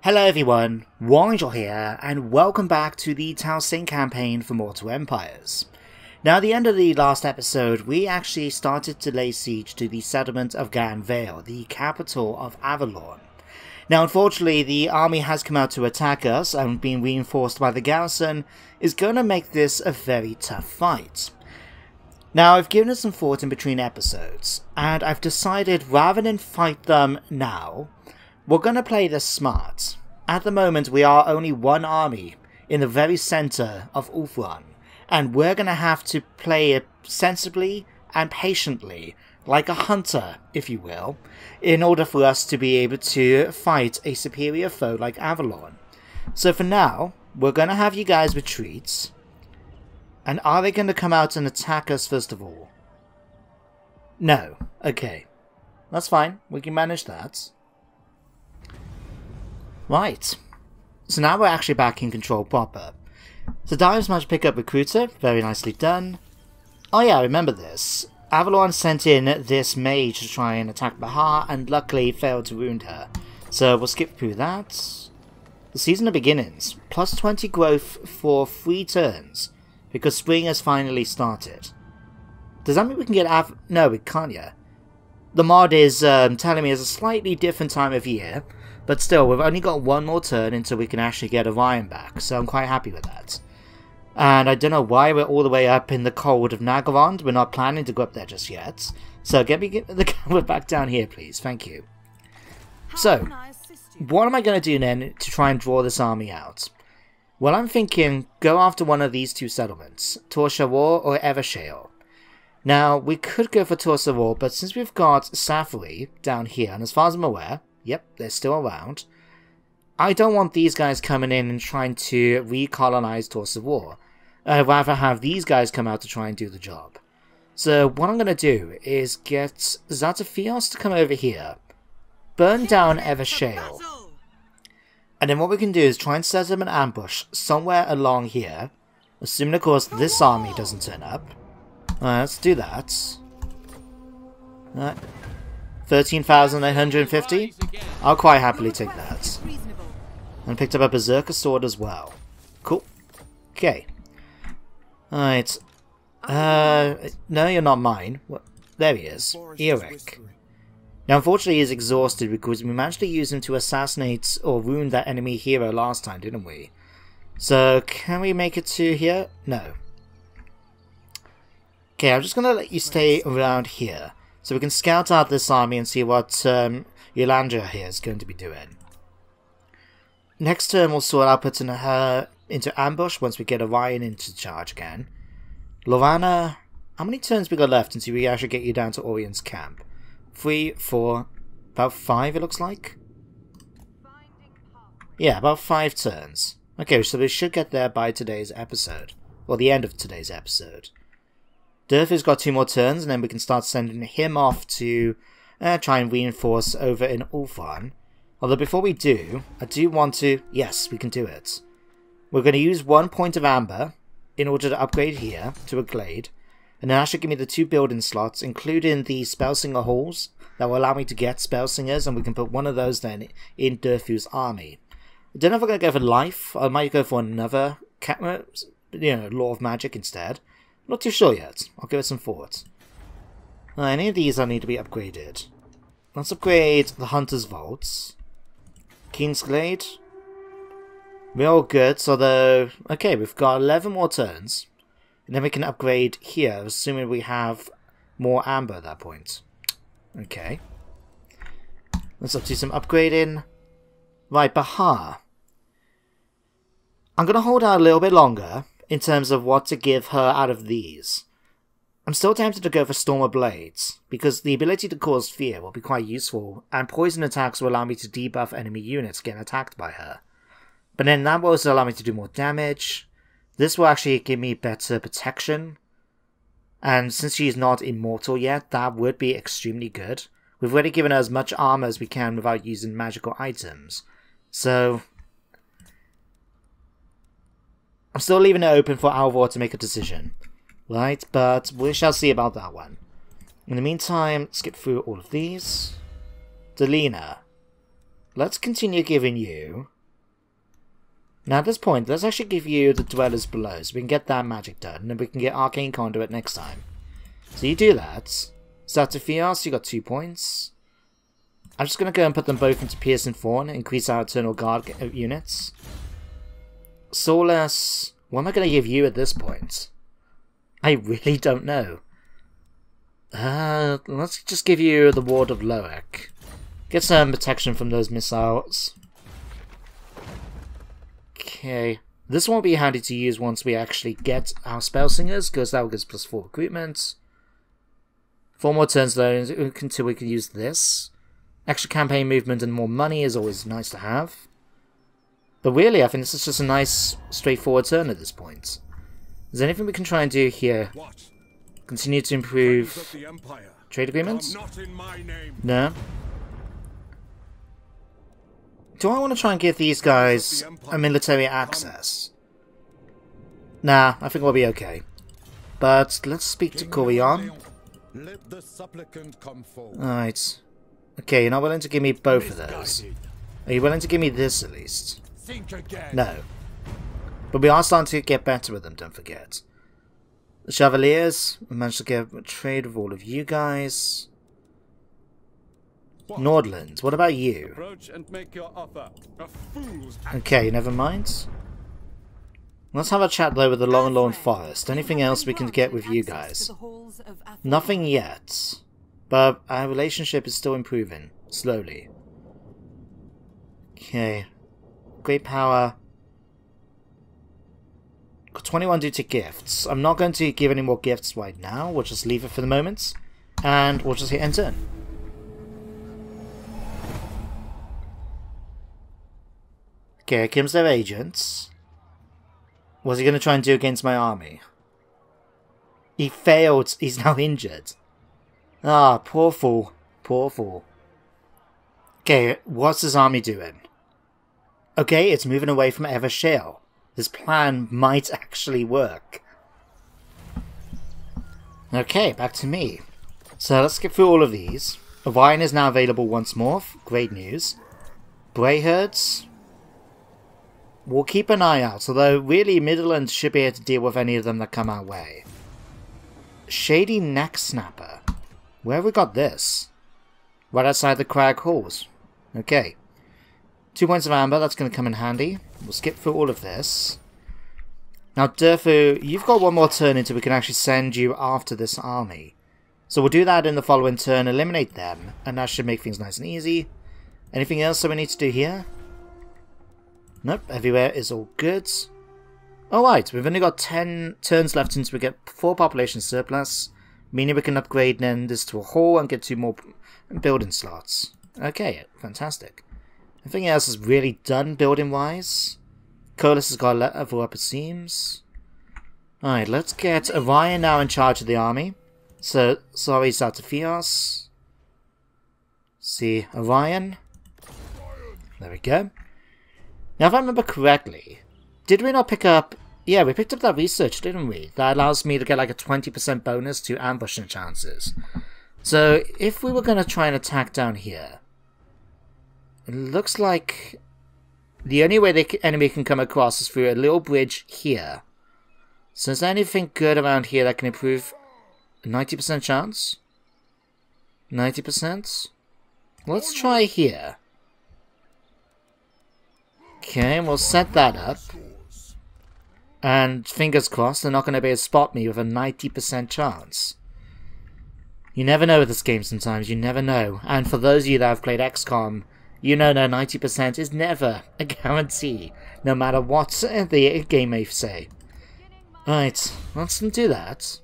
Hello everyone, Warren here, and welcome back to the Talsyn campaign for Mortal Empires. Now at the end of the last episode, we actually started to lay siege to the settlement of Gan Vale, the capital of Avalon. Now unfortunately, the army has come out to attack us, and being reinforced by the garrison is going to make this a very tough fight. Now I've given it some thought in between episodes, and I've decided rather than fight them now, we're going to play this smart. At the moment we are only one army in the very centre of Ulthuan, and we're going to have to play it sensibly and patiently, like a hunter, if you will, in order for us to be able to fight a superior foe like Avalon. So for now, we're going to have you guys retreat. And are they going to come out and attack us first of all? No. Okay. That's fine. We can manage that. Right, so now we're actually back in control proper. So Dives managed to pick up Recruiter, very nicely done. Oh yeah, I remember this. Avalon sent in this mage to try and attack Bahar, and luckily failed to wound her. So we'll skip through that. The season of beginnings, plus 20 growth for 3 turns, because spring has finally started. Does that mean we can get No, we can't yet. The mod is telling me it's a slightly different time of year. But still, we've only got one more turn until we can actually get Orion back, so I'm quite happy with that. And I don't know why we're all the way up in the cold of Nagorond. We're not planning to go up there just yet. So get the camera back down here, please. Thank you. So, what am I going to do then to try and draw this army out? Well, I'm thinking go after one of these two settlements, Torshawar or Evershale. Now, we could go for Torshawar, but since we've got Safari down here, and as far as I'm aware, yep, they're still around, I don't want these guys coming in and trying to recolonize Torshawar. I'd rather have these guys come out to try and do the job. So what I'm going to do is get Zatafios to come over here, burn down Evershale, and then what we can do is try and set up an ambush somewhere along here, assuming of course this army doesn't turn up. Let's do that. 13,950? I'll quite happily take that. And picked up a Berserker sword as well. Cool. Okay. Alright. No, you're not mine. What? There he is. Eric. Now, unfortunately, he's exhausted because we managed to use him to assassinate or wound that enemy hero last time, didn't we? So, can we make it to here? No. Okay, I'm just going to let you stay around here, so we can scout out this army and see what Yolanda here is going to be doing. Next turn we'll sort out putting her into ambush once we get Orion into charge again. Lorana, how many turns we got left until we actually get you down to Orion's camp? 3, 4, about 5 it looks like? Yeah, about 5 turns. Okay, so we should get there by today's episode. Or the end of today's episode. Durfy's got 2 more turns, and then we can start sending him off to try and reinforce over in Ulthuan. Although before we do, I do want to... Yes, we can do it. We're going to use 1 point of amber in order to upgrade here to a glade. And then that should give me the 2 building slots, including the Spellsinger halls, that will allow me to get Spellsingers, and we can put one of those then in Durfy's army. I don't know if I'm going to go for life, or I might go for another Law of Magic instead. Not too sure yet. I'll give it some thought. Any of these I need to be upgraded. Let's upgrade the Hunter's Vaults. Kingsglade. We're all good, although... Okay, we've got 11 more turns. And then we can upgrade here, assuming we have more amber at that point. Okay. Let's do some upgrading. Right, Bahar. I'm going to hold out a little bit longer in terms of what to give her out of these. I'm still tempted to go for Stormer Blades, because the ability to cause fear will be quite useful, and poison attacks will allow me to debuff enemy units getting attacked by her. But then that will also allow me to do more damage. This will actually give me better protection, and since she's not immortal yet, that would be extremely good. We've already given her as much armor as we can without using magical items, so... I'm still leaving it open for Alvor to make a decision. Right, but we shall see about that one. In the meantime, skip through all of these. Delina. let's continue giving you... Now at this point, let's actually give you the Dwellers Below, so we can get that magic done, and then we can get Arcane Conduit next time. So you do that. Zatifios, you got 2 points. I'm just going to go and put them both into Piercing Thorn, increase our Eternal Guard units. Solace, what am I going to give you at this point? I really don't know. Let's just give you the Ward of Loic. Get some protection from those missiles. Okay, this won't be handy to use once we actually get our Spell Singers, because that will give us +4 recruitment. 4 more turns though until we can use this. Extra campaign movement and more money is always nice to have. But really, I think this is just a nice, straightforward turn at this point. Is there anything we can try and do here? Continue to improve trade agreements? No. Do I want to try and give these guys a military access? Nah, I think we'll be okay. But let's speak to Orion. Alright. Okay, you're not willing to give me both of those. Are you willing to give me this at least? No. But we are starting to get better with them, don't forget. The Chevaliers, we managed to get a trade with all of you guys. Nordland, what about you? Okay, never mind. Let's have a chat though with the Long Forest. Anything else we can get with you guys? Nothing yet. But our relationship is still improving. Slowly. Okay. Great power. Got 21 due to gifts. I'm not going to give any more gifts right now. We'll just leave it for the moment. And we'll just hit end turn. Okay, here comes their agents. What's he going to try and do against my army? He failed. He's now injured. Ah, poor fool. Poor fool. Okay, what's his army doing? Okay, it's moving away from Evershale. This plan might actually work. Okay, back to me. So let's get through all of these. Orion is now available once more. Great news. Brayherds. We'll keep an eye out, although really Midland should be able to deal with any of them that come our way. Shady Neck Snapper. Where have we got this? Right outside the Crag Halls. Okay. 2 points of amber, that's going to come in handy. We'll skip through all of this. Now, Durfu, you've got one more turn until we can actually send you after this army. So we'll do that in the following turn, eliminate them, and that should make things nice and easy. Anything else that we need to do here? Nope, everywhere is all good. Alright, we've only got 10 turns left until we get 4 population surplus, meaning we can upgrade then this to a hall and get 2 more building slots. Okay, fantastic. Everything else is really done building-wise. Colas has got a level up, it seems. Alright, let's get Orion now in charge of the army. So, sorry, Zatifios. See, Orion. There we go. Now, if I remember correctly, did we not pick up... Yeah, we picked up that research, didn't we? That allows me to get like a 20% bonus to ambushing chances. So, if we were going to try and attack down here, it looks like the only way the enemy can come across is through a little bridge here. So is there anything good around here that can improve 90% chance? 90%? Let's try here. Okay, we'll set that up. And fingers crossed they're not going to be able to spot me with a 90% chance. You never know with this game sometimes, you never know. And for those of you that have played XCOM, you know that 90% is never a guarantee, no matter what the game may say. Right, let's do that.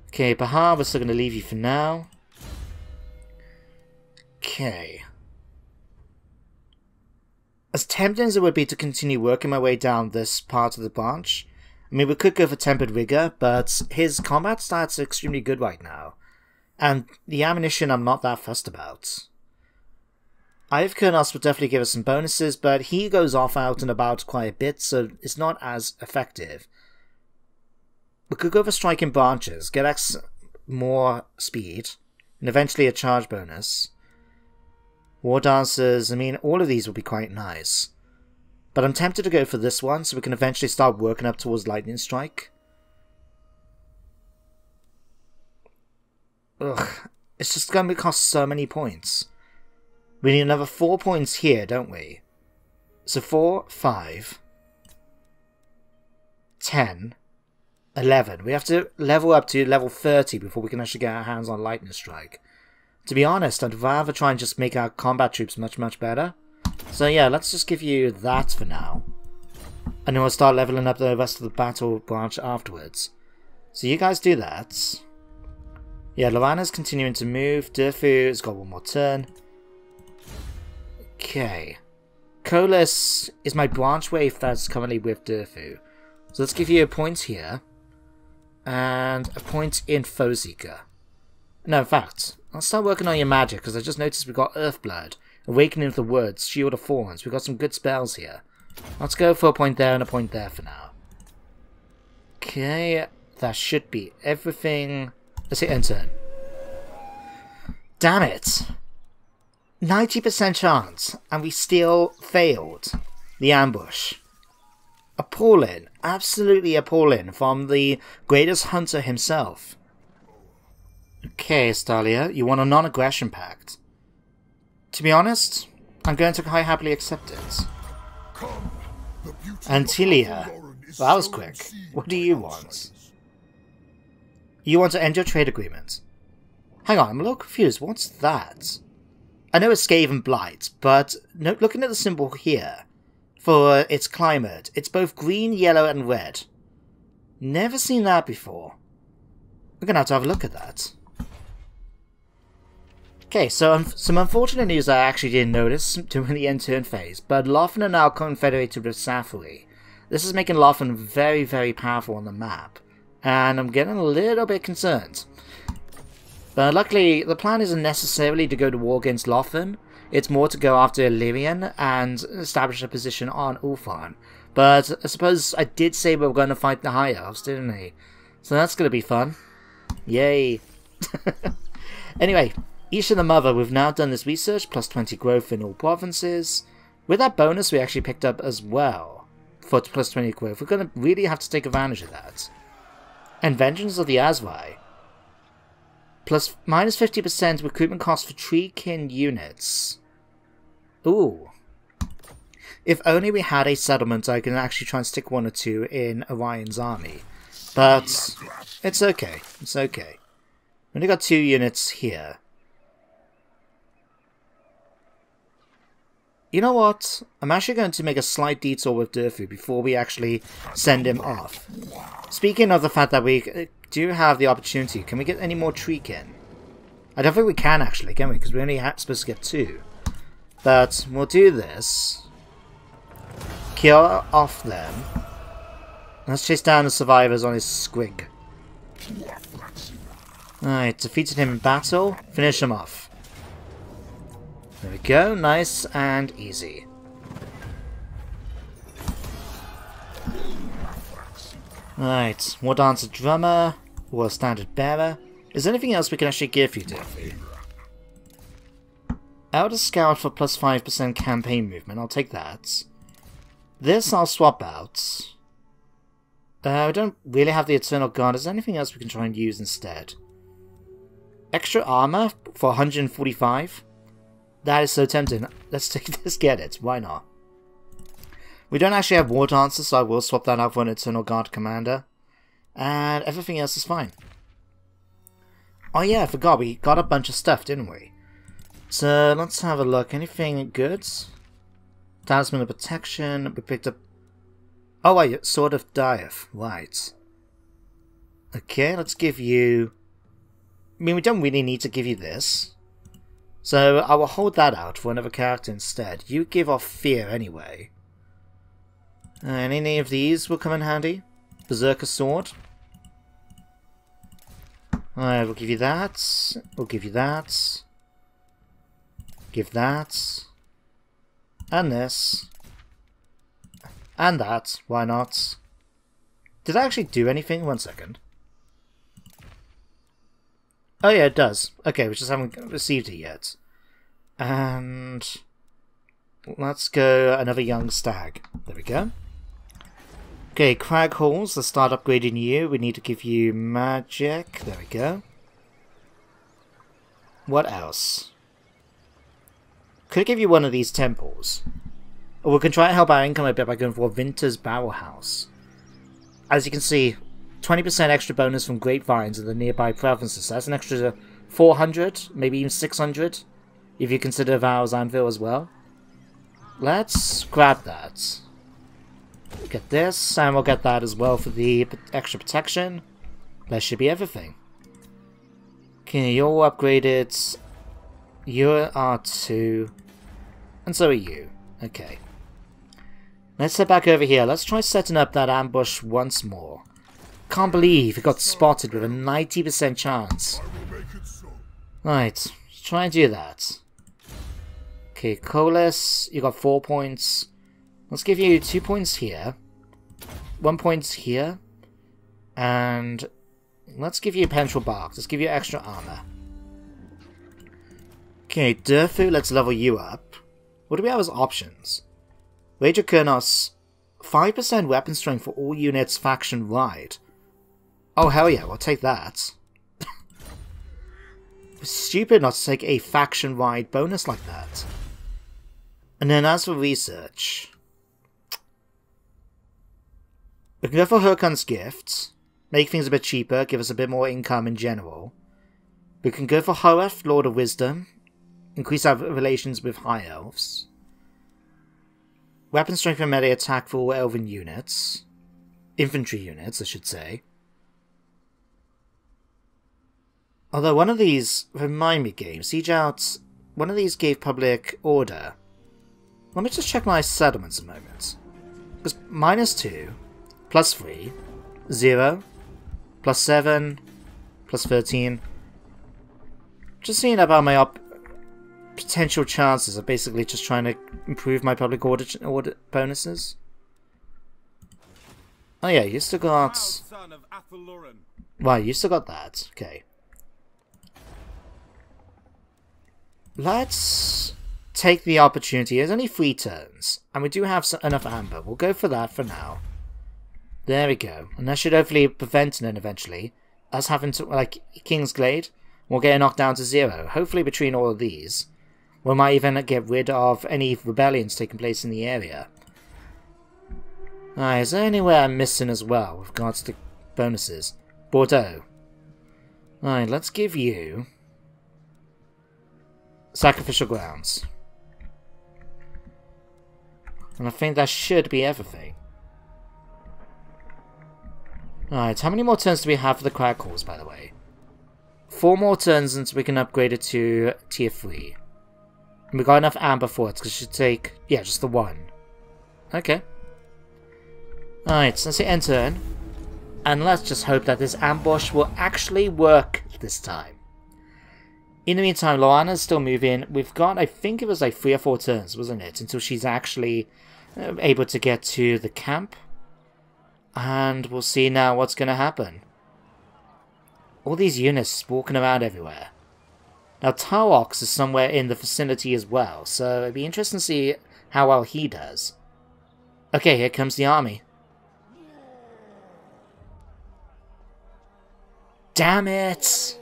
Okay, Bahar, we're still going to leave you for now. Okay. As tempting as it would be to continue working my way down this part of the branch, I mean, we could go for Tempered Rigor, but his combat stats are extremely good right now. And the ammunition I'm not that fussed about. Ive Kurnos will definitely give us some bonuses, but he goes off out and about quite a bit, so it's not as effective. We could go for Striking Branches, get X more speed, and eventually a charge bonus. War Dancers, I mean, all of these would be quite nice. But I'm tempted to go for this one, so we can eventually start working up towards Lightning Strike. Ugh, it's just going to cost so many points. We need another 4 points here, don't we? So 4, 5, 10, 11. We have to level up to level 30 before we can actually get our hands on Lightning Strike. To be honest, I'd rather try and just make our combat troops much, much better. So yeah, let's just give you that for now. And then we'll start leveling up the rest of the battle branch afterwards. So you guys do that. Yeah, Lorana's continuing to move. Durfu has got one more turn. Okay. Colas is my branch wave that's currently with Durfu. So let's give you a point here. And a point in Foeseeker. No, in fact, I'll start working on your magic, because I just noticed we've got Earthblood, Awakening of the Woods, Shield of Thorns. We've got some good spells here. Let's go for a point there and a point there for now. Okay, that should be everything. Let's hit end turn. Damn it! 90% chance, and we still failed the ambush. Appalling. Absolutely appalling from the greatest hunter himself. Okay, Stalia, you want a non-aggression pact. To be honest, I'm going to quite happily accept it. Antilia, well, that was quick. What do you want? You want to end your trade agreement. Hang on, I'm a little confused. What's that? I know it's Skaven Blight, but looking at the symbol here, for its climate, it's both green, yellow, and red. Never seen that before. We're going to have a look at that. Okay, so some unfortunate news I actually didn't notice during the end turn phase, but Lothan are now confederated with Safari. This is making Lothan very, very powerful on the map, and I'm getting a little bit concerned. But luckily, the plan isn't necessarily to go to war against Lothan. It's more to go after Illyrian and establish a position on Ulthuan. But I suppose I did say we were going to fight the High Elves, didn't I? So that's going to be fun. Yay. Anyway, Isha the Mother, we've now done this research, plus 20 growth in all provinces. With that bonus we actually picked up as well, for plus 20 growth. We're going to really have to take advantage of that. And Vengeance of the Asrai. Plus minus 50% recruitment cost for tree-kin units. Ooh. If only we had a settlement I can actually try and stick one or two in Orion's army. But it's okay. It's okay. We only got 2 units here. You know what? I'm actually going to make a slight detour with Durfu before we actually send him off. Speaking of the fact that we do have the opportunity, can we get any more tree-kin? I don't think we can actually, can we? Because we only supposed to get 2. But we'll do this. Kill off them. Let's chase down the survivors on his squig. Alright, defeated him in battle. Finish him off. There we go, nice and easy. Right, War Dancer Drummer, War Standard Bearer. Is there anything else we can actually give you, Durfu? Elder Scout for plus 5% campaign movement, I'll take that. This I'll swap out. We don't really have the Eternal Guard. Is there anything else we can try and use instead? Extra armor for 145? That is so tempting. Let's get it. Why not? We don't actually have War Dancer, so I will swap that out for an Eternal Guard Commander. And everything else is fine. Oh yeah, I forgot. We got a bunch of stuff, didn't we? So let's have a look. Anything good? Talisman of Protection. We picked up... Oh wait, Sword of Dieth. Right. Okay, let's give you... I mean, we don't really need to give you this. So I will hold that out for another character instead. You give off Fear anyway. And any of these will come in handy. Berserker Sword. Alright, we'll give you that. We'll give you that. Give that. And this. And that. Why not? Did I actually do anything? 1 second. Oh yeah, it does. Okay, we just haven't received it yet. And let's go another young stag. There we go. Okay, crag halls. Let's start upgrading you. We need to give you magic. There we go. What else? Could give you one of these temples. Or we can try to help our income a bit by going for Winter's Barrel House. As you can see, 20% extra bonus from grapevines in the nearby provinces. That's an extra 400, maybe even 600, if you consider Val's Anvil as well. Let's grab that. Get this, and we'll get that as well for the extra protection. That should be everything. Okay, you're all upgraded. You are too. And so are you. Okay. Let's head back over here. Let's try setting up that ambush once more. Can't believe it got spotted with a 90% chance. Right, try and do that. Okay, Coalesce, you got 4 points. Let's give you 2 points here. 1 point here. And let's give you Penetrable Bark. Let's give you extra armor. Okay, Durfu, let's level you up. What do we have as options? Rager Kurnos, 5% weapon strength for all units faction wide. Oh hell yeah, we'll take that. It's stupid not to take a faction wide bonus like that. And then as for research, we can go for Hurkan's Gift, make things a bit cheaper, give us a bit more income in general. We can go for Horeth, Lord of Wisdom, increase our relations with High Elves. Weapon strength and melee attack for all elven units. Infantry units, I should say. Although one of these, remind me game, Siege Out, one of these gave public order. Let me just check my settlements a moment. Because -2, +3, 0, +7, +13. Just seeing about my potential chances of basically just trying to improve my public order bonuses. Oh yeah, you still got... Right, you still got that. Okay. Let's take the opportunity. There's only 3 turns, and we do have enough amber. We'll go for that for now. There we go. And that should hopefully prevent then eventually us having to, like, Kingsglade, we'll get knocked down to 0. Hopefully between all of these, we might even get rid of any rebellions taking place in the area. Alright, is there anywhere I'm missing as well with regards to bonuses? Bordeaux. Alright, let's give you Sacrificial Grounds. And I think that should be everything. Alright, how many more turns do we have for the crag halls, by the way? 4 more turns until we can upgrade it to tier 3. And we got enough amber for it, because it should take, yeah, just the 1. Okay. Alright, so let's hit end turn. And let's just hope that this ambush will actually work this time. In the meantime, Loana's still moving. We've got, I think it was like 3 or 4 turns, wasn't it? Until she's actually able to get to the camp. And we'll see now what's going to happen. All these units walking around everywhere. Now, Tarox is somewhere in the vicinity as well, so it'd be interesting to see how well he does. Okay, here comes the army. Damn it!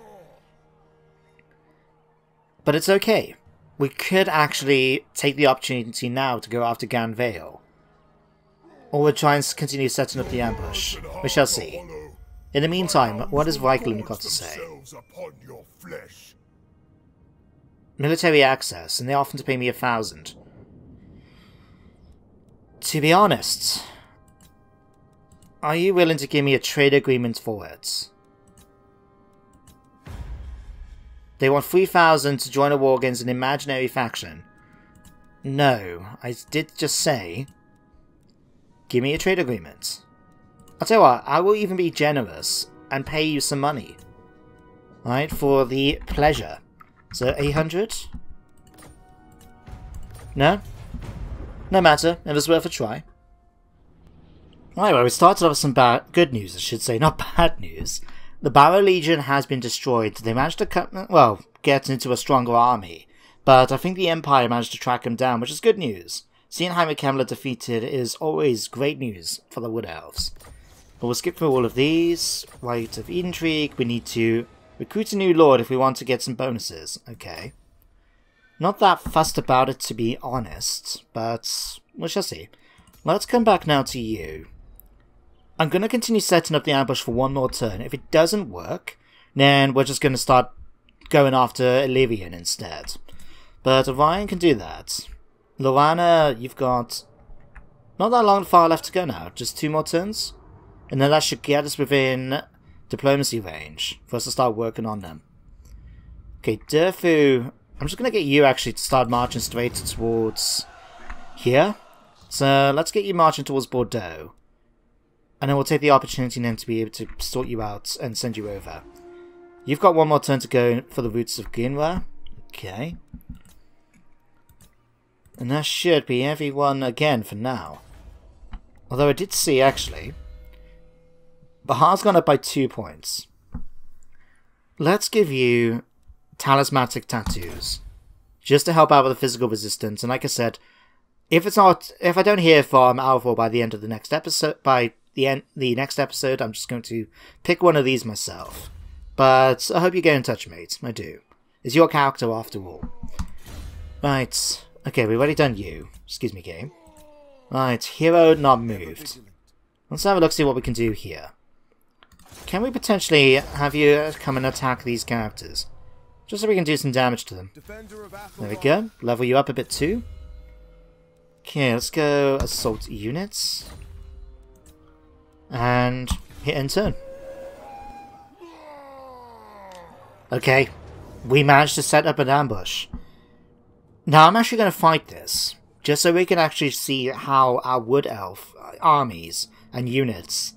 But it's okay. We could actually take the opportunity now to go after Ganvale. Or we'll try and continue setting up the ambush. We shall see. In the meantime, what has Vikelin got to say? Military access, and they offer to pay me 1,000. To be honest, are you willing to give me a trade agreement for it? They want 3,000 to join a war against an imaginary faction. No, I did just say, give me a trade agreement. I'll tell you what, I will even be generous and pay you some money. Alright, for the pleasure. So, 800? No? No matter, it was worth a try. Alright, well, we started off with some good news, I should say, not bad news. The Barrow Legion has been destroyed. They managed to get into a stronger army, But I think the Empire managed to track him down, which is good news. Seeing Jaime Kemmler defeated is always great news for the Wood Elves. But we'll skip through all of these. Rite of Intrigue. We need to recruit a new lord if we want to get some bonuses. Okay. Not that fussed about it, to be honest, but we shall see. Let's come back now to you. I'm going to continue setting up the ambush for one more turn. If it doesn't work, then we're just going to start going after Illyrian instead. But Orion can do that. Lorana, you've got not that long far left to go now. Just 2 more turns. And then that should get us within diplomacy range for us to start working on them. Okay, Durfu, I'm just going to get you actually to start marching straight towards here. So let's get you marching towards Bordeaux. And then we'll take the opportunity then to be able to sort you out and send you over. You've got 1 more turn to go for the roots of Ginra. Okay. And that should be everyone again for now. Although I did see, actually, Bahar's gone up by 2 points. Let's give you talismanic tattoos. Just to help out with the physical resistance. And like I said, if I don't hear from Alvor by the end of the next episode, the next episode, I'm just going to pick one of these myself. But I hope you get in touch, mate. I do. It's your character after all. Right. Okay, we've already done you. Excuse me, game. Right, hero not moved. Let's have a look, see what we can do here. Can we potentially have you come and attack these characters? Just so we can do some damage to them. There we go. Level you up a bit too. Okay, let's go assault units. And hit end turn. Okay, we managed to set up an ambush. Now I'm actually going to fight this, just so we can actually see how our Wood Elf armies and units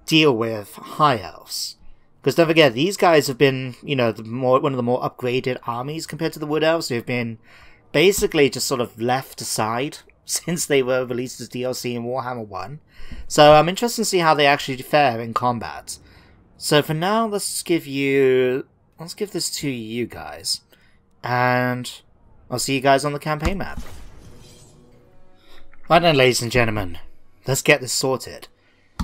deal with High Elves. Because don't forget, these guys have been, you know, one of the more upgraded armies compared to the Wood Elves, who have been basically just sort of left aside since they were released as DLC in Warhammer 1. So I'm interested to see how they actually fare in combat. So for now, let's give this to you guys. And I'll see you guys on the campaign map. Right then, ladies and gentlemen, let's get this sorted.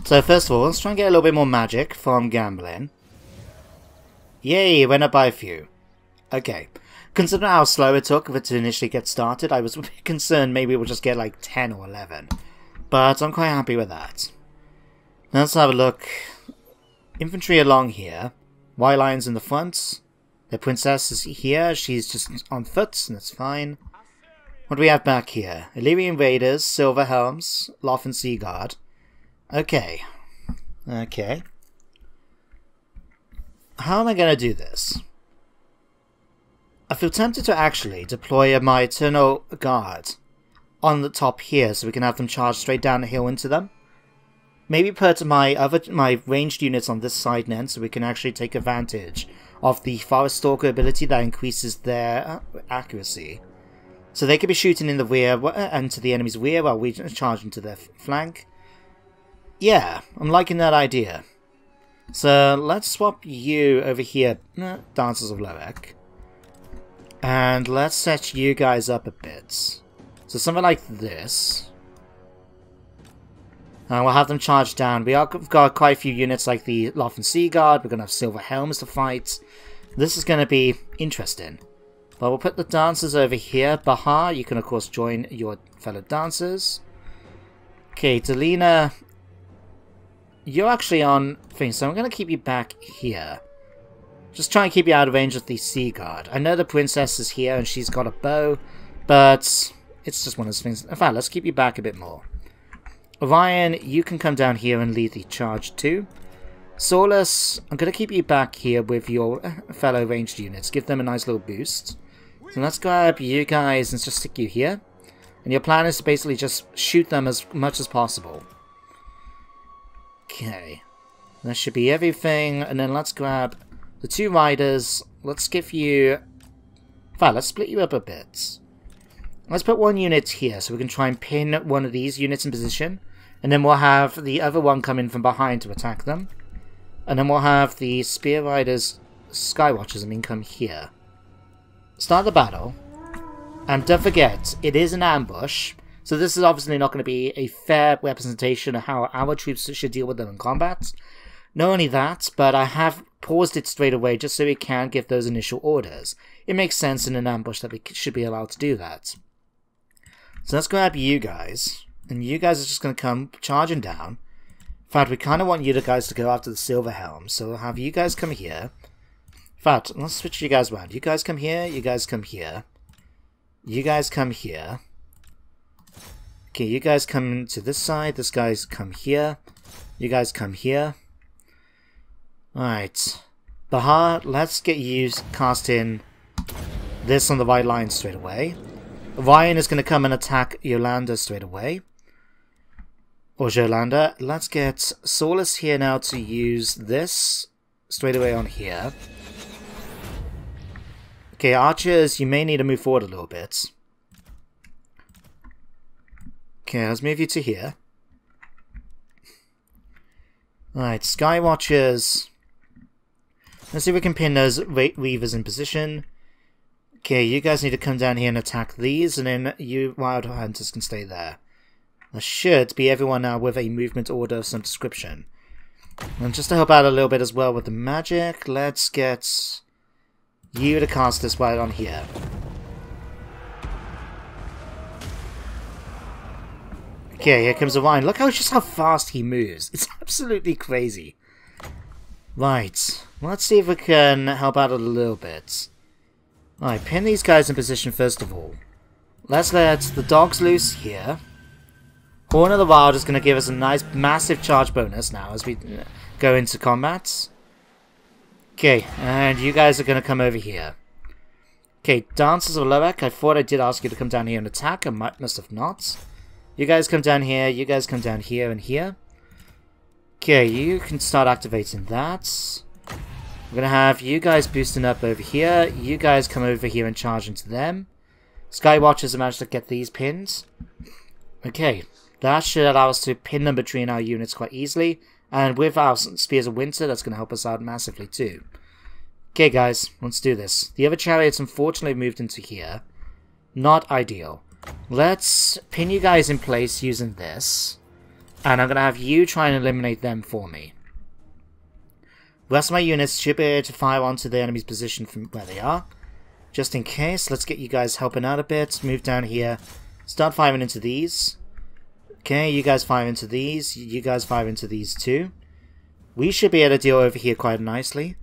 So first of all, let's try and get a little bit more magic from gambling. Yay, went up by a few. Okay. Considering how slow it took for it to initially get started, I was a bit concerned maybe we'll just get like 10 or 11. But I'm quite happy with that. Now let's have a look. Infantry along here. White Lions in the front. The princess is here. She's just on foot, and that's fine. What do we have back here? Illyrian Raiders, Silver Helms, Loth and Seaguard. Okay. Okay. How am I going to do this? I feel tempted to actually deploy my Eternal Guard on the top here so we can have them charge straight down the hill into them. Maybe put my ranged units on this side then so we can actually take advantage of the Forest Stalker ability that increases their accuracy. So they could be shooting in the rear and to the enemy's rear while we charge into their flank. Yeah, I'm liking that idea. So let's swap you over here, Dancers of Loek. And let's set you guys up a bit. So something like this. And we'll have them charge down. We've got quite a few units like the Loth and Seaguard. We're going to have Silver Helms to fight. This is going to be interesting. But we'll put the dancers over here. Bahar, you can of course join your fellow dancers. Okay, Delina, you're actually on things, so I'm going to keep you back here. Just try and keep you out of range of the Seaguard. I know the princess is here and she's got a bow, but it's just one of those things. In fact, let's keep you back a bit more. Orion, you can come down here and lead the charge too. Solus, I'm going to keep you back here with your fellow ranged units. Give them a nice little boost. So let's grab you guys and just stick you here. And your plan is to basically just shoot them as much as possible. Okay. That should be everything. And then let's grab the 2 riders. Let's give you... In fact, let's split you up a bit. Let's put 1 unit here so we can try and pin one of these units in position. And then we'll have the other one come in from behind to attack them. And then we'll have the Spear Riders, Skywatchers, come here. Start the battle. And don't forget, it is an ambush, so this is obviously not going to be a fair representation of how our troops should deal with them in combat. Not only that, but I have paused it straight away just so we can give those initial orders. It makes sense in an ambush that we should be allowed to do that. So let's grab you guys, and you guys are just going to come charging down. In fact, we kind of want you guys to go after the Silver Helm, so we'll have you guys come here. In fact, let's switch you guys around. You guys come here, you guys come here. You guys come here. Okay, you guys come to this side, this guy's come here. You guys come here. Alright. Bahar, let's get you cast in this on the right line straight away. Orion is going to come and attack Yolanda straight away. Or Yolanda. Let's get Solus here now to use this straight away on here. Okay, archers, you may need to move forward a little bit. Okay, let's move you to here. Alright, Skywatchers. Let's see if we can pin those Weavers in position. Okay, you guys need to come down here and attack these, and then you Wild Hunters can stay there. There should be everyone now with a movement order of some description. And just to help out a little bit as well with the magic, let's get you to cast this right on here. Okay, here comes Orion. Look just how fast he moves. It's absolutely crazy. Right, let's see if we can help out a little bit. Alright, pin these guys in position first of all. Let's let the dogs loose here. Horn of the Wild is going to give us a nice massive charge bonus now as we go into combat. Okay, and you guys are going to come over here. Okay, Dancers of Loek, I thought I did ask you to come down here and attack, I must have not. You guys come down here, you guys come down here and here. Okay, you can start activating that. We're going to have you guys boosting up over here. You guys come over here and charge into them. Skywatchers have managed to get these pins. Okay, that should allow us to pin them between our units quite easily. And with our Spears of Winter, that's going to help us out massively too. Okay guys, let's do this. The other chariots unfortunately moved into here. Not ideal. Let's pin you guys in place using this. And I'm going to have you try and eliminate them for me. The rest of my units should be able to fire onto the enemy's position from where they are. Just in case, let's get you guys helping out a bit. Move down here. Start firing into these. Okay, you guys fire into these. You guys fire into these too. We should be able to deal over here quite nicely.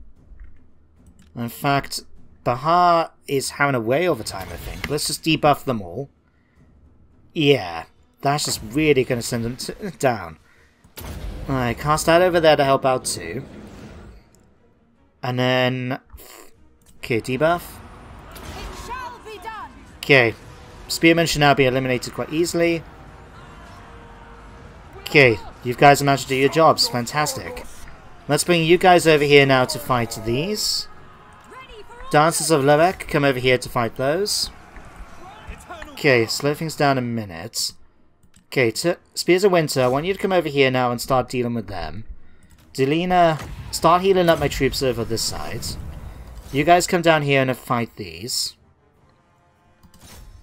In fact, Bahar is having a way over time, I think. Let's just debuff them all. Yeah, that's just really going to send them down. Alright, cast that over there to help out too. And then... Okay, debuff. Okay, Spearmen should now be eliminated quite easily. Okay, you guys have managed to do your jobs. Fantastic. Let's bring you guys over here now to fight these. Dancers of Loek, come over here to fight those. Okay, slow things down a minute. Okay, Spears of Winter, I want you to come over here now and start dealing with them. Delina, start healing up my troops over this side. You guys come down here and fight these.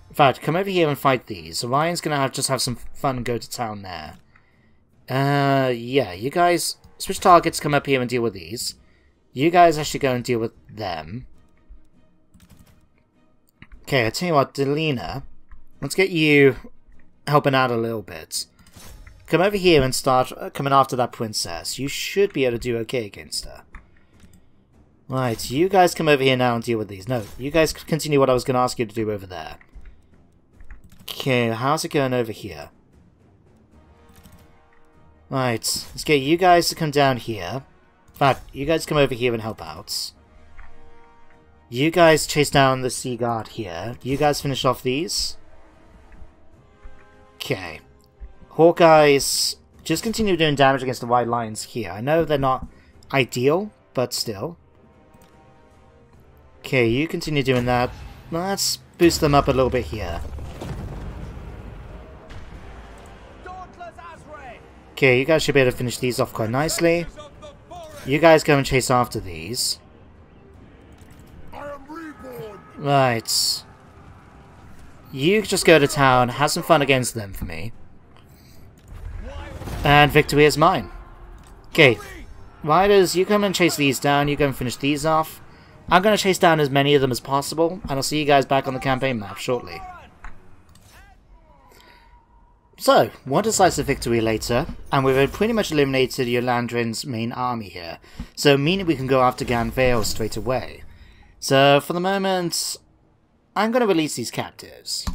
In fact, come over here and fight these. Orion's gonna just have some fun and go to town there. Yeah, you guys switch targets, come up here and deal with these. You guys actually go and deal with them. Okay, I tell you what, Delina, let's get you helping out a little bit. Come over here and start coming after that princess. You should be able to do okay against her. Right, you guys come over here now and deal with these. No, you guys continue what I was going to ask you to do over there. Okay, how's it going over here? Right, let's get you guys to come down here. In fact, you guys come over here and help out. You guys chase down the Sea Guard here. You guys finish off these. Okay. Hawkeyes, just continue doing damage against the white lines here. I know they're not ideal, but still. Okay, you continue doing that. Let's boost them up a little bit here. Okay, you guys should be able to finish these off quite nicely. You guys go and chase after these. Right. You just go to town, have some fun against them for me. And victory is mine. Okay, Riders, you come and chase these down, you go and finish these off. I'm going to chase down as many of them as possible, and I'll see you guys back on the campaign map shortly. So, one decisive victory later, and we've pretty much eliminated Yolandrin's main army here, so meaning we can go after Ganvale straight away. So, for the moment, I'm going to release these captives.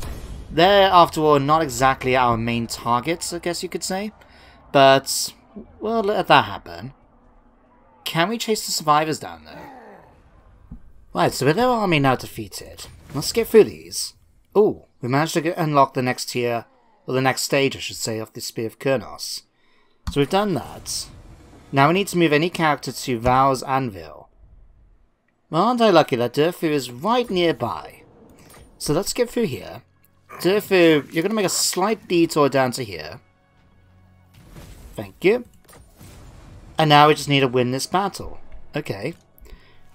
They're, after all, not exactly our main targets, I guess you could say, but we'll let that happen. Can we chase the survivors down, though? Right, so with our army now defeated, let's get through these. Ooh, we managed to unlock the next tier, or the next stage, I should say, of the Spear of Kurnos. So we've done that. Now we need to move any character to Val's Anvil. Well, aren't I lucky that Durfu is right nearby? So let's get through here. Durfu, you're going to make a slight detour down to here. Thank you. And now we just need to win this battle. Okay.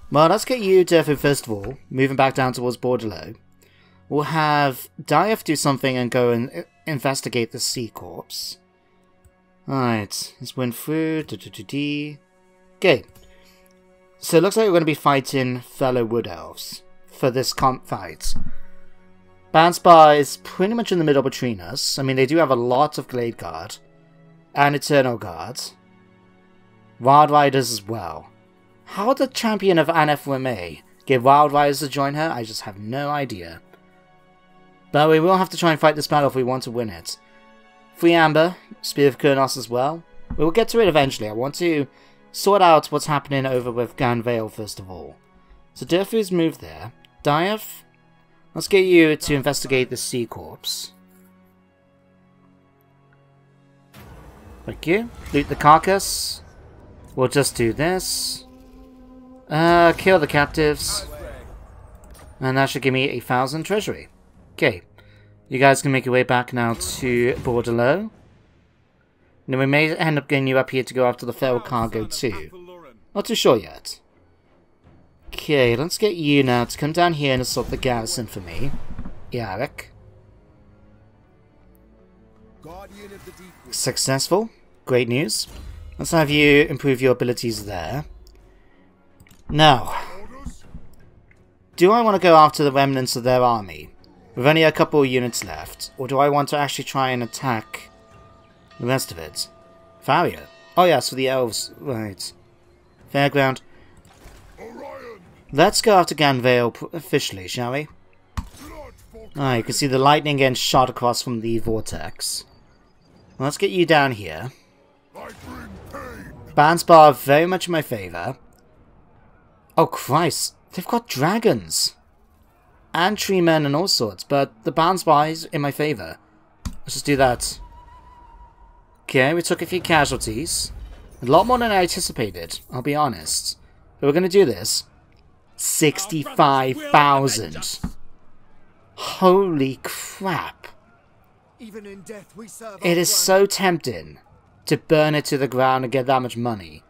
Well, let's get you, Durfu, first of all, moving back down towards Bordello. We'll have Dief do something and go and investigate the Sea Corpse. Alright, let's win through. Okay. So it looks like we're going to be fighting fellow Wood Elves for this fight. Banspar is pretty much in the middle between us. I mean, they do have a lot of Glade Guard and Eternal Guard. Wild Riders as well. How the champion of Anef Weme get Wild Riders to join her? I just have no idea. But we will have to try and fight this battle if we want to win it. Free Amber, Spear of Kurnos as well. We will get to it eventually. I want to sort out what's happening over with Ganvale first of all. So Durfu's moved there. Dief, let's get you to investigate the Sea Corpse. Thank you. Loot the carcass. We'll just do this. Kill the captives. And that should give me 1,000 treasury. Okay. You guys can make your way back now to Bordello. Now we may end up getting you up here to go after the feral cargo too. Not too sure yet. Okay, let's get you now to come down here and assault the garrison for me. Yarek. Successful. Great news. Let's have you improve your abilities there. Now, do I want to go after the remnants of their army? With only a couple of units left, or do I want to actually try and attack the rest of it? Faria. Oh yes, for the elves. Right. Fairground. Orion. Let's go after Ganvale officially, shall we? Ah, you can see the lightning getting shot across from the vortex. Let's get you down here. Banspar very much in my favour. Oh Christ, they've got dragons! And tree men and all sorts, but the Banspar is in my favour. Let's just do that. Okay, we took a few casualties. A lot more than I anticipated, I'll be honest. But we're going to do this. 65,000. Holy crap. Even in death we serve. It is so tempting to burn it to the ground and get that much money.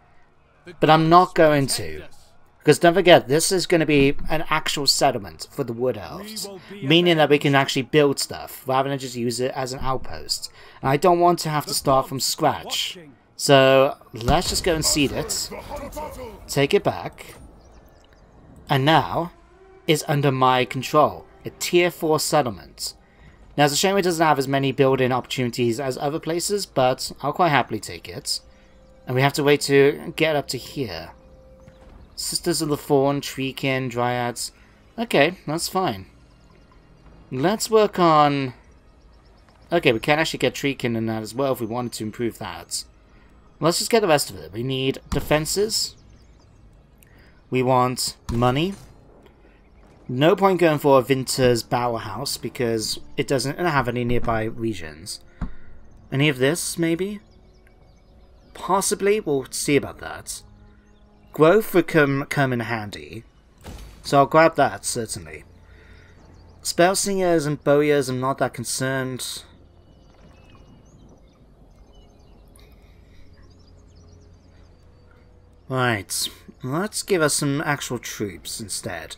But I'm not going to. Because don't forget, this is going to be an actual settlement for the Wood Elves. Meaning that we can actually build stuff, rather than just use it as an outpost. And I don't want to have to start from scratch. So, let's just go and seed it. Take it back. And now, it's under my control. A tier 4 settlement. Now, it's a shame it doesn't have as many building opportunities as other places, but I'll quite happily take it. And we have to wait to get up to here. Sisters of the Fawn, Treekin, Dryads. Okay, that's fine. Let's work on... Okay, we can actually get Treekin in that as well if we wanted to improve that. Let's just get the rest of it. We need defenses. We want money. No point going for a Winter's Bower House because it doesn't have any nearby regions. Any of this, maybe? Possibly, we'll see about that. Growth would come in handy, so I'll grab that, certainly. Spell Singers and Bowyers, I'm not that concerned. Right, let's give us some actual troops instead.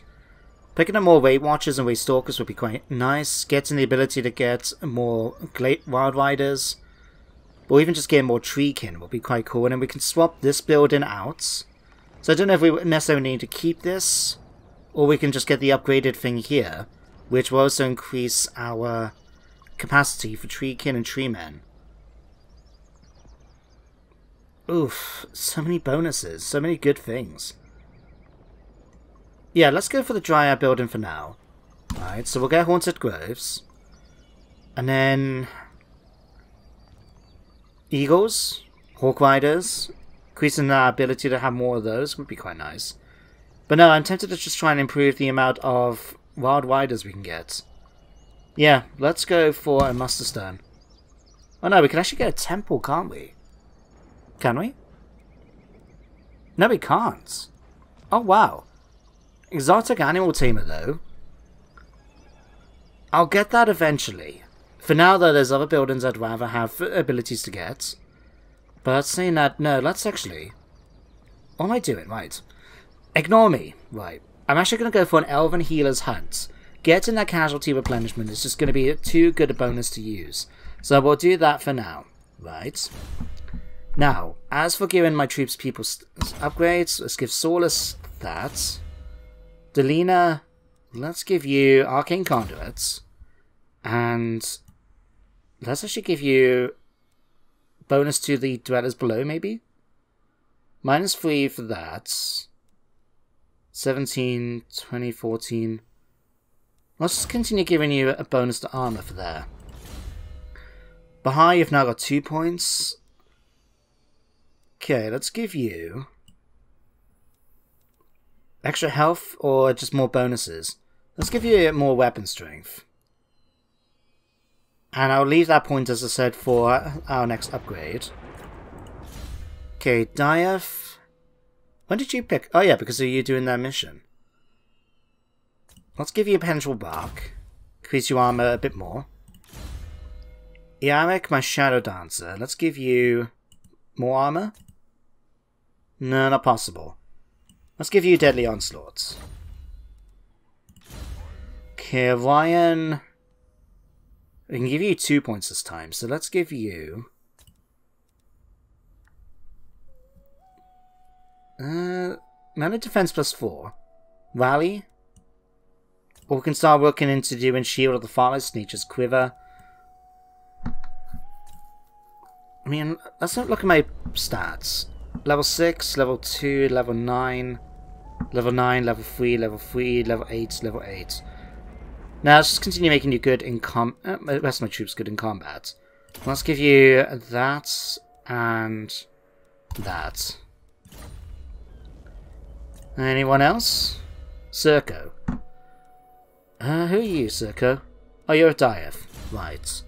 Picking up more Weight Watchers and Weight Stalkers would be quite nice. Getting the ability to get more Wild Riders, or even just getting more Treekin would be quite cool. And then we can swap this building out. So I don't know if we necessarily need to keep this, or we can just get the upgraded thing here, which will also increase our capacity for Treekin and Treemen. Oof, so many bonuses, so many good things. Yeah, let's go for the Dryad building for now. Alright, so we'll get Haunted Groves. And then Eagles, Hawk Riders, increasing our ability to have more of those would be quite nice. But no, I'm tempted to just try and improve the amount of Wild Riders we can get. Yeah, let's go for a Muster Stone. Oh no, we can actually get a temple, can't we? Can we? No, we can't. Oh wow. Exotic Animal Tamer though. I'll get that eventually. For now though, there's other buildings I'd rather have abilities to get. But saying that, no, let's actually... What am I doing? Right. Ignore me. Right. I'm actually going to go for an Elven Healer's Hunt. Getting that casualty replenishment is just going to be too good a bonus to use. So we'll do that for now. Right. Now, as for giving my troops people upgrades, let's give Saulus that. Delina, let's give you Arcane Conduits. And let's actually give you bonus to the Dwellers Below, maybe? -3 for that. 17, 20, 14. Let's just continue giving you a bonus to armor for there. Bahar, you've now got 2 points. Okay, let's give you extra health or just more bonuses. Let's give you more weapon strength. And I'll leave that point, as I said, for our next upgrade. Okay, Diath. When did you pick? Oh yeah, because of you doing that mission. Let's give you a Penetrable Bark. Increase your armor a bit more. Yarek, my Shadow Dancer. Let's give you more armor. No, not possible. Let's give you Deadly Onslaught. Okay, Orion. We can give you 2 points this time, so let's give you... Mana Defense +4. Rally. Or we can start working into doing Shield of the Forest, Nature's Quiver. I mean, let's not look at my stats. Level 6, level 2, level 9, level 9, level 3, level 3, level 8, level 8. Now, let's just continue making you good in the rest of my troops good in combat. Let's give you that and that. Anyone else? Circo. Who are you, Circo? Oh, you're a Diath. Right.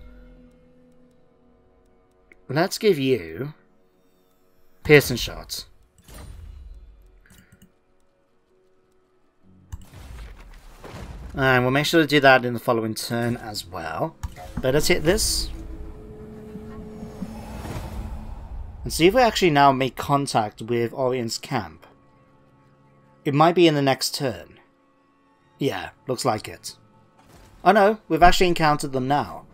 Let's give you Piercing Shot. And we'll make sure to do that in the following turn as well. But let's hit this. And see if we actually now make contact with Orion's camp. It might be in the next turn. Yeah, looks like it. Oh no, we've actually encountered them now.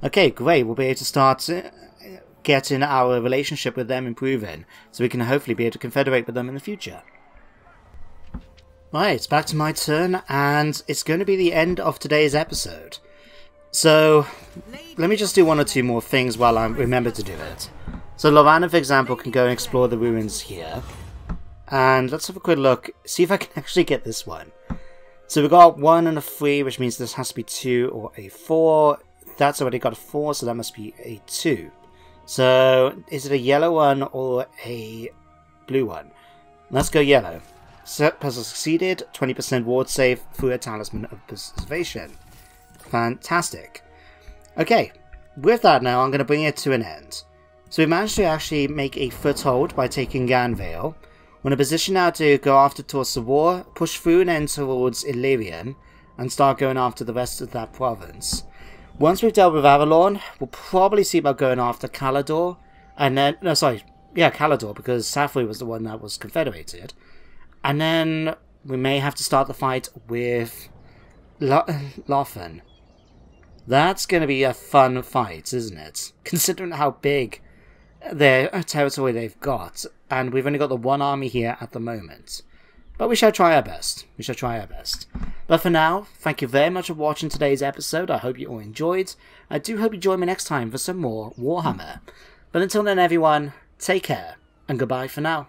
Okay, great, we'll be able to start getting our relationship with them improving, so we can hopefully be able to confederate with them in the future. Right, it's back to my turn, and it's going to be the end of today's episode. So, let me just do 1 or 2 more things while I remember to do it. So Lorana, for example, can go and explore the ruins here. And let's have a quick look, see if I can actually get this one. So we got 1 and a 3, which means this has to be 2 or a 4. That's already got a 4, so that must be a 2. So, is it a yellow one or a blue one? Let's go yellow. Puzzle succeeded, 20% ward save through a Talisman of Preservation. Fantastic. Okay, with that now, I'm going to bring it to an end. So we managed to actually make a foothold by taking Ganvale. We're in a position now to go after towards the war, push through and end towards Illyrian, and start going after the rest of that province. Once we've dealt with Avalon, we'll probably see about going after Calador, and then, no sorry, yeah, Calador, because Safri was the one that was confederated. And then we may have to start the fight with Lothan. That's going to be a fun fight, isn't it? Considering how big their territory they've got, and we've only got the one army here at the moment. But we shall try our best. We shall try our best. But for now, thank you very much for watching today's episode. I hope you all enjoyed. I do hope you join me next time for some more Warhammer. But until then, everyone, take care, and goodbye for now.